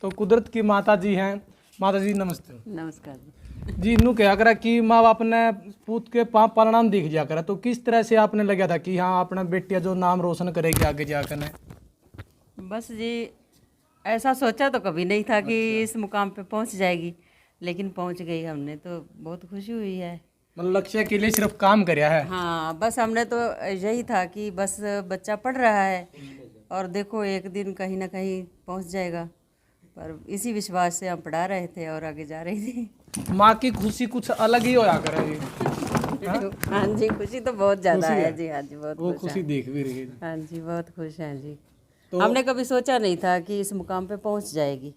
तो कुदरत की माता जी हैं। माता जी नमस्ते। नमस्कार जी इनू क्या करा कि माँ बाप ने पूत के परिणाम दिख जा करा, तो किस तरह से आपने लगा था कि हाँ अपना बेटिया जो नाम रोशन करेगी आगे जाकर ने? बस जी ऐसा सोचा तो कभी नहीं था कि इस मुकाम पे पहुंच जाएगी, लेकिन पहुंच गई हमने तो बहुत खुशी हुई है। मतलब लक्ष्य के लिए सिर्फ काम करया है। हाँ बस हमने तो यही था कि बस बच्चा पढ़ रहा है और देखो एक दिन कहीं ना कहीं पहुंच जाएगा, पर इसी विश्वास से हम पढ़ा रहे थे और आगे जा रही थी। माँ की खुशी कुछ अलग ही होया करे जी। हाँ जी खुशी तो बहुत ज़्यादा खुशी है है। जी। हाँ जी बहुत वो खुश खुशी है। देख भी रही है। हाँ जी बहुत खुश हैं जी। तो हमने कभी सोचा नहीं था कि इस मुकाम पे पहुंच जाएगी,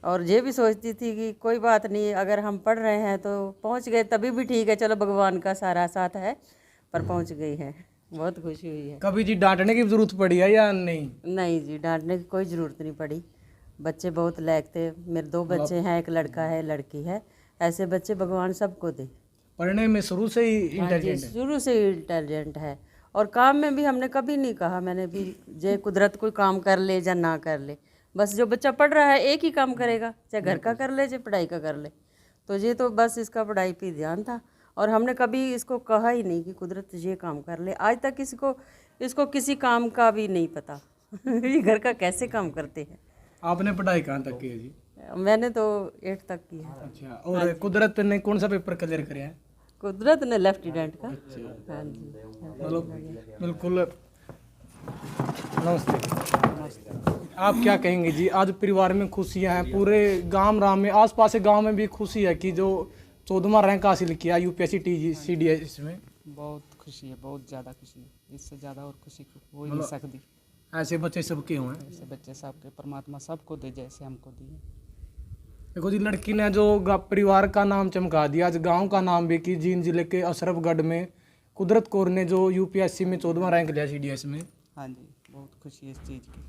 और ये भी सोचती थी कि कोई बात नहीं, अगर हम पढ़ रहे हैं तो पहुंच गए तभी भी ठीक है, चलो भगवान का सारा साथ है, पर पहुंच गई है। बहुत खुशी हुई है। कभी जी डांटने की जरूरत पड़ी है या नहीं? नहीं जी डांटने की कोई ज़रूरत नहीं पड़ी। बच्चे बहुत लायक थे। मेरे 2 बच्चे हैं, एक लड़का है लड़की है। ऐसे बच्चे भगवान सबको दे। पढ़ने में शुरू से ही हाँ जी इंटेलिजेंट है। शुरू से ही इंटेलिजेंट है। और काम में भी हमने कभी नहीं कहा मैंने भी जे कुदरत कोई काम कर ले या ना कर ले, बस जो बच्चा पढ़ रहा है एक ही काम करेगा, चाहे घर का कर ले चाहे पढ़ाई का कर ले। तो ये तो बस इसका पढ़ाई पे ध्यान था, और हमने कभी इसको कहा ही नहीं कि कुदरत ये काम कर ले। आज तक इसको किसी काम का भी नहीं पता ये घर का कैसे काम करते हैं। आपने पढ़ाई कहाँ तक की है जी? मैंने तो 8 तक की है। अच्छा, और कुदरत ने कौन सा पेपर क्लियर कराया है? कुदरत ने लेफ्टिनेंट का। हाँ जी मतलब बिल्कुल। नमस्ते। आप क्या कहेंगे जी, आज परिवार में खुशियां हैं, पूरे गांव राम में आसपास के गांव में भी खुशी है कि जो 14वां रैंक हासिल किया यूपीएससी सीडीएस में? बहुत खुशी है, बहुत ज़्यादा खुशी है। इससे ज़्यादा और खुशी हो ही नहीं सकती। ऐसे बच्चे सबके हुए हैं। ऐसे बच्चे सबके परमात्मा सबको दे जैसे हमको दिए। देखो जी, लड़की ने जो परिवार का नाम चमका दिया, आज गांव का नाम भी, कि जींद जिले के अशरफगढ़ में कुदरत कौर ने जो यूपीएससी में 14वां रैंक लिया सीडीएस में। हाँ जी बहुत खुशी है इस चीज़ की,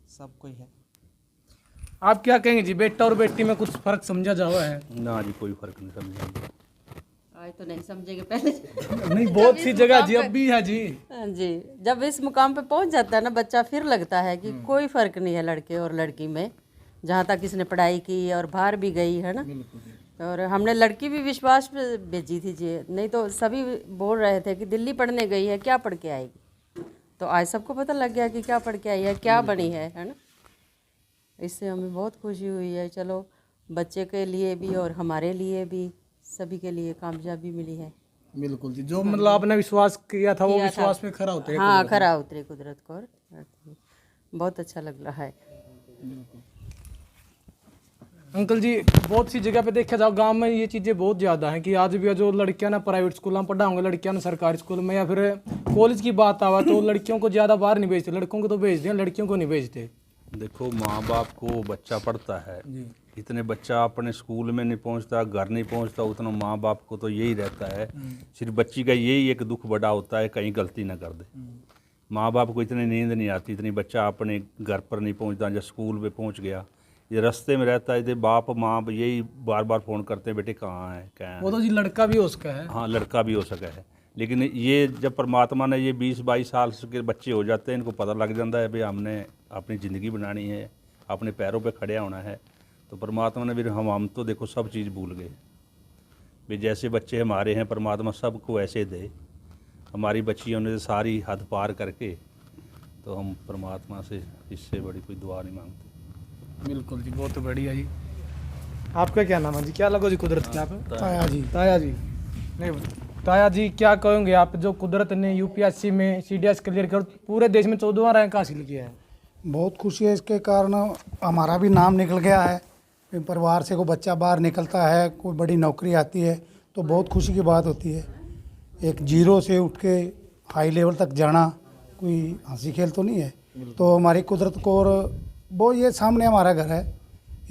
सबको ही है। आप क्या कहेंगे जी, बेटा और बेटी में कुछ फर्क समझा जावा है? ना जी कोई फर्क नहीं समझेंगे। आज तो नहीं समझेंगे पहले नहीं, बहुत सी जगह जी अब भी है जी। हाँ जी जब इस मुकाम पे पहुंच जाता है ना बच्चा, फिर लगता है कि कोई फर्क नहीं है लड़के और लड़की में। जहाँ तक इसने पढ़ाई की और बाहर भी गई है ना, और हमने लड़की भी विश्वास पे भेजी थी जी, नहीं तो सभी बोल रहे थे कि दिल्ली पढ़ने गई है, क्या पढ़ के आएगी। तो आज सबको पता लग गया कि क्या पढ़ के आई है, क्या बनी है ना। इससे हमें बहुत खुशी हुई है। चलो बच्चे के लिए भी और हमारे लिए भी, सभी के लिए कामयाबी मिली है। बिल्कुल जी, जो मतलब आपने विश्वास किया था वो विश्वास पे खरा उतरे। हाँ खरा उतरे कुदरत को, बहुत अच्छा लग रहा है। अंकल जी, बहुत सी जगह पे देखा जाओ गांव में ये चीज़ें बहुत ज़्यादा हैं कि आज भी जो लड़कियां ना प्राइवेट स्कूल में पढ़ाओगे, लड़कियां ना सरकारी स्कूल में, या फिर कॉलेज की बात आवा तो लड़कियों को ज़्यादा बाहर नहीं भेजते, लड़कों को तो भेजते हैं, लड़कियों को नहीं भेजते। देखो माँ बाप को बच्चा पढ़ता है, इतने बच्चा अपने स्कूल में नहीं पहुंचता, घर नहीं पहुंचता, उतना माँ बाप को तो यही रहता है, सिर्फ बच्ची का यही एक दुख बड़ा होता है कहीं गलती ना कर दे। माँ बाप को इतनी नींद नहीं आती, इतनी बच्चा अपने घर पर नहीं पहुंचता, जब स्कूल में पहुंच गया, ये रास्ते में रहता है, बाप माँ यही बार बार फ़ोन करते हैं, बेटे कहाँ है क्या है। वो तो जी लड़का भी हो सका है। हाँ लड़का भी हो सका है, लेकिन ये जब परमात्मा ने ये 20-22 साल के बच्चे हो जाते हैं, इनको पता लग जाता है भाई हमने अपनी ज़िंदगी बनानी है, अपने पैरों पे खड़े होना है, तो परमात्मा ने फिर हम तो देखो सब चीज़ भूल गए भाई, जैसे बच्चे हमारे हैं परमात्मा सबको ऐसे दे। हमारी बच्चियों ने सारी हद पार करके, तो हम परमात्मा से इससे बड़ी कोई दुआ नहीं मांगते। बिल्कुल जी, बहुत बढ़िया जी। आपका क्या नाम है जी, क्या लगो जी कुदरत की? आप ताया जी। ताया जी, नहीं ताया जी क्या कहोगे आप, जो कुदरत ने यूपीएससी में सीडीएस क्लियर कर पूरे देश में 14वां रैंक हासिल किया है? बहुत खुशी है, इसके कारण हमारा भी नाम निकल गया है। फिर परिवार से कोई बच्चा बाहर निकलता है, कोई बड़ी नौकरी आती है तो बहुत खुशी की बात होती है। एक जीरो से उठ के हाई लेवल तक जाना कोई हंसी खेल तो नहीं है। तो हमारी कुदरत कौर, वो ये सामने हमारा घर है,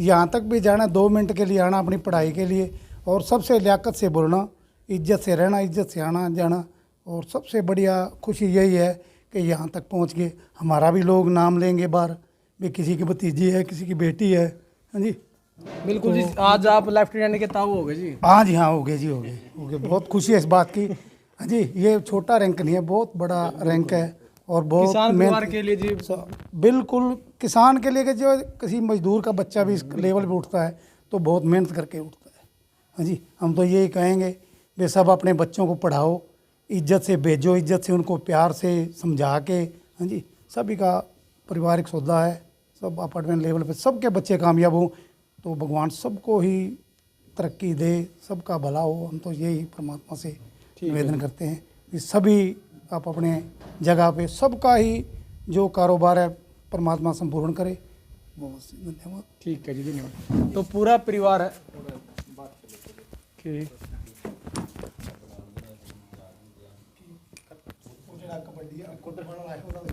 यहाँ तक भी जाना, 2 मिनट के लिए आना अपनी पढ़ाई के लिए, और सबसे लियाकत से बोलना, इज्जत से रहना, इज्जत से आना जाना, और सबसे बढ़िया खुशी यही है कि यहाँ तक पहुँच गए। हमारा भी लोग नाम लेंगे बाहर भी, किसी की भतीजी है, किसी की बेटी है। हाँ जी बिल्कुल जी, आज आप लेफ्टिनेंट के ताऊ हो गए जी। हाँ जी, हाँ हो गए जी, हो गए। बहुत खुशी है इस बात की। हाँ जी, ये छोटा रैंक नहीं है, बहुत बड़ा रैंक है, और बहुत किसान परिवार मेहनत- के लिए जी बिल्कुल किसान के लिए कि जो किसी मजदूर का बच्चा भी इस लेवल पे उठता है तो बहुत मेहनत करके उठता है। हाँ जी, हम तो यही कहेंगे वे सब अपने बच्चों को पढ़ाओ, इज्जत से भेजो, इज्जत से उनको प्यार से समझा के। हाँ जी, सभी का पारिवारिक सौदा है, सब अपार्टमेंट लेवल पे सबके बच्चे कामयाब हों तो भगवान सबको ही तरक्की दे, सबका भला हो। हम तो यही परमात्मा से निवेदन करते हैं कि सभी आप अपने जगह पे सबका ही जो कारोबार है परमात्मा संपूर्ण करे। बहुत धन्यवाद। ठीक है जी, धन्यवाद। तो पूरा परिवार है ठीक।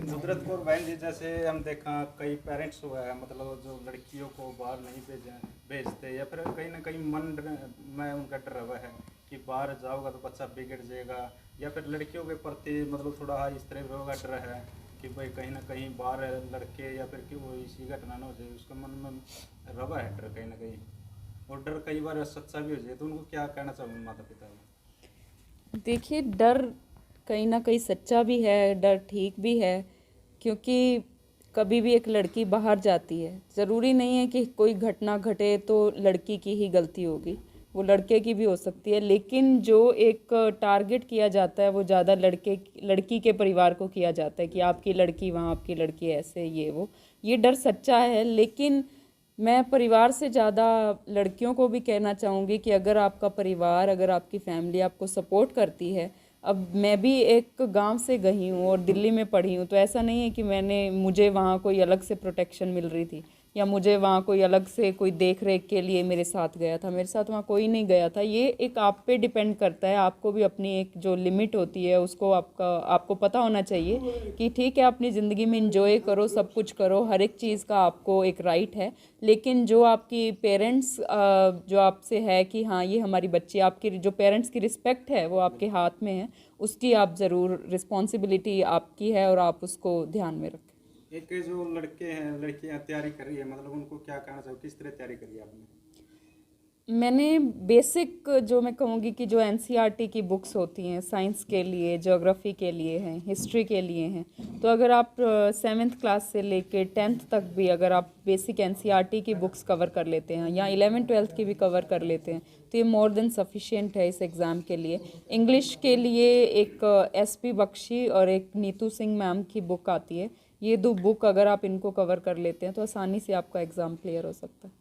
कुदरत कौर बहन जी, जैसे हम देखा कई पेरेंट्स हुआ है मतलब जो लड़कियों को बाहर नहीं भेजते या फिर कहीं ना कहीं मन में उनका डर हुआ है कि बाहर जाओगा तो बच्चा बिगड़ जाएगा, या फिर लड़कियों के प्रति मतलब थोड़ा इस तरह होगा डर है कि भाई कहीं ना कहीं बाहर लड़के या फिर कि वो इसी घटना ना हो जाए, उसका मन में रवा है डर कहीं ना कहीं, और डर कई बार सच्चा भी हो जाए। तो उनको क्या कहना चाहोगे माता पिता को? देखिए, डर कहीं ना कहीं सच्चा भी है, डर ठीक भी है, क्योंकि कभी भी एक लड़की बाहर जाती है, ज़रूरी नहीं है कि कोई घटना घटे तो लड़की की ही गलती होगी, वो लड़के की भी हो सकती है। लेकिन जो एक टारगेट किया जाता है वो ज़्यादा लड़की के परिवार को किया जाता है कि आपकी लड़की वहाँ, आपकी लड़की ऐसे, ये डर सच्चा है। लेकिन मैं परिवार से ज़्यादा लड़कियों को भी कहना चाहूँगी कि अगर आपका परिवार, अगर आपकी फैमिली आपको सपोर्ट करती है, अब मैं भी एक गांव से गई हूँ और दिल्ली में पढ़ी हूँ, तो ऐसा नहीं है कि मुझे वहाँ कोई अलग से प्रोटेक्शन मिल रही थी या मुझे वहाँ कोई अलग से कोई देख रेख के लिए मेरे साथ गया था, मेरे साथ वहाँ कोई नहीं गया था। ये एक आप पे डिपेंड करता है, आपको भी अपनी एक जो लिमिट होती है उसको आपको पता होना चाहिए कि ठीक है अपनी ज़िंदगी में इंजॉय करो, सब कुछ करो, हर एक चीज़ का आपको एक राइट है। लेकिन जो आपकी पेरेंट्स जो आपसे है कि हाँ ये हमारी बच्ची, आपकी जो पेरेंट्स की रिस्पेक्ट है वो आपके हाथ में है, उसकी आप ज़रूर रिस्पॉन्सिबिलिटी आपकी है और आप उसको ध्यान में रखें। एक जो लड़के हैं लड़कियां तैयारी कर रही है मतलब उनको क्या कहना चाहो, किस तरह तैयारी करी आपने? मैंने बेसिक जो मैं कहूँगी कि जो एनसीईआरटी की बुक्स होती हैं साइंस के लिए, ज्योग्राफी के लिए हैं, हिस्ट्री के लिए हैं, तो अगर आप 7th क्लास से लेके 10th तक भी अगर आप बेसिक एनसीईआरटी की बुक्स कवर कर लेते हैं या 11th 12th की भी कवर कर लेते हैं तो ये मोर देन सफिशिएंट है इस एग्ज़ाम के लिए। इंग्लिश के लिए एक SP बख्शी और एक नीतू सिंह मैम की बुक आती है, ये 2 बुक अगर आप इनको कवर कर लेते हैं तो आसानी से आपका एग्ज़ाम क्लियर हो सकता है।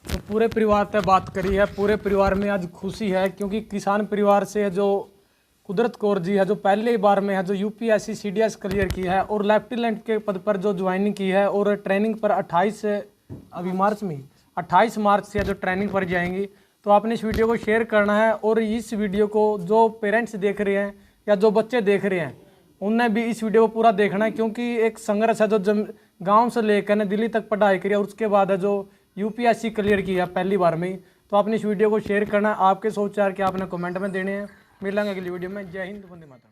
तो पूरे परिवार पे बात करी है, पूरे परिवार में आज खुशी है क्योंकि किसान परिवार से जो कुदरत कौर जी है जो पहले बार में है जो UPSC CDS क्लियर की है और लेफ्टिनेंट के पद पर जो ज्वाइनिंग की है और ट्रेनिंग पर 28 मार्च से जो ट्रेनिंग पर जाएंगी। तो आपने इस वीडियो को शेयर करना है और इस वीडियो को जो पेरेंट्स देख रहे हैं या जो बच्चे देख रहे हैं उनने भी इस वीडियो को पूरा देखना है, क्योंकि एक संघर्ष है जो गाँव से लेकर ने दिल्ली तक पढ़ाई करी और उसके बाद है जो UPSC क्लियर की है पहली बार में ही। तो आपने इस वीडियो को शेयर करना है, आपके सोच विचार के आपने कमेंट में देने हैं। मिलेंगे अगली वीडियो में। जय हिंद, वंदे मातरम।